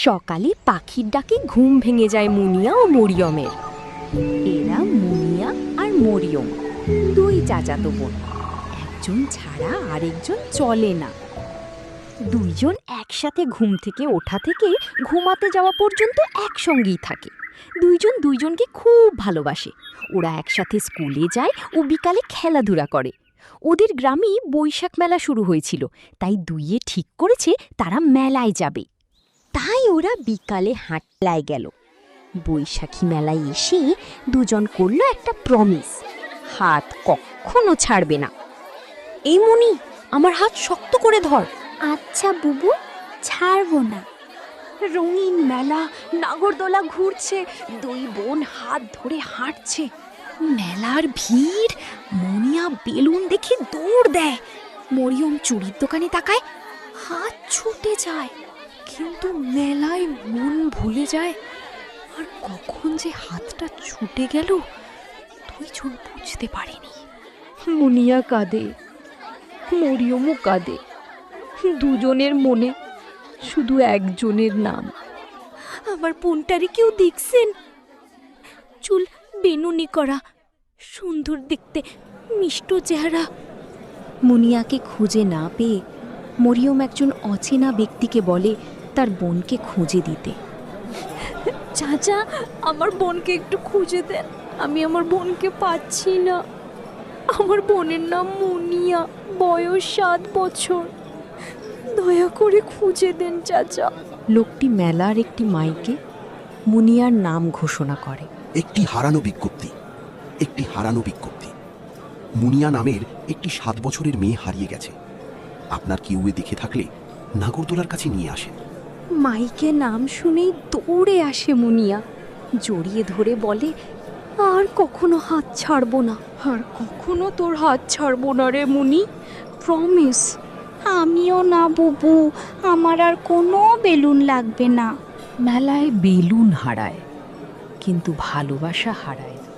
সকালে পাখির ডাকে ঘুম ভেঙে যায় মুনিয়া ও মরিয়মের। এরা মুনিয়া আর মরিয়ম, দুই চাচাতো বোন। একজন ছাড়া আরেকজন চলে না। দুইজন একসাথে ঘুম থেকে ওঠা থেকে ঘুমাতে যাওয়া পর্যন্ত একসঙ্গেই থাকে। দুইজন দুইজনকে খুব ভালোবাসে। ওরা একসাথে স্কুলে যায় ও বিকালে খেলাধুলা করে। ওদের গ্রামেই বৈশাখ মেলা শুরু হয়েছিল, তাই দুইয়ে ঠিক করেছে তারা মেলায় যাবে। তাই ওরা বিকালে হাঁটলায় গেল। বৈশাখী মেলায় এসে দুজন করলো একটা প্রমিস, হাত কখনো ছাড়বে না। এই মনি, আমার হাত শক্ত করে ধর। আচ্ছা বুবু, ছাড়বো না। রঙিন মেলা, নাগরদোলা ঘুরছে, দুই বোন হাত ধরে হাঁটছে। মেলার ভিড়, মনিয়া বেলুন দেখে দৌড় দেয়। মরিয়ম চুড়ির দোকানে তাকায়, হাত ছুটে যায়। কিন্তু মেলায় মন ভুলে যায়। আর কখন যে হাতটা ছুটে গেল দুইজন বুঝতে পারেনি। মুনিয়া কাঁদে, মরিয়মও কাঁদে। দুজনের মনে শুধু একজনের নাম। আমার বোনটারে কেউ দেখছেন? চুল বেনুনি করা, সুন্দর দেখতে, মিষ্ট চেহারা। মুনিয়াকে খুঁজে না পেয়ে মরিয়ম একজন অচেনা ব্যক্তিকে বলে তার বোনকে খুঁজে দিতে। চাচা, আমার বোনকে একটু খুঁজে দেন, আমি আমার বোনকে পাচ্ছি না। আমার বোনের নাম মুনিয়া, বয়স 7 বছর। দয়া করে খুঁজে দেন চাচা। লোকটি মেলার একটি মাইকে মুনিয়ার নাম ঘোষণা করে। একটি হারানো বিজ্ঞপ্তি, একটি হারানো বিজ্ঞপ্তি। মুনিয়া নামের একটি 7 বছরের মেয়ে হারিয়ে গেছে। আপনার কিউয়ে দেখে থাকলে নাগরদোলার কাছে নিয়ে আসেন। মাইকে নাম শুনেই দৌড়ে আসে মুনিয়া, জড়িয়ে ধরে বলে, আর কখনো হাত ছাড়বো না, আর কখনো তোর হাত ছাড়বো না রে মুনি, প্রমিস। আমিও না বুবু, আমার আর কোনো বেলুন লাগবে না। মেলায় বেলুন হারায়, কিন্তু ভালোবাসা হারায় না।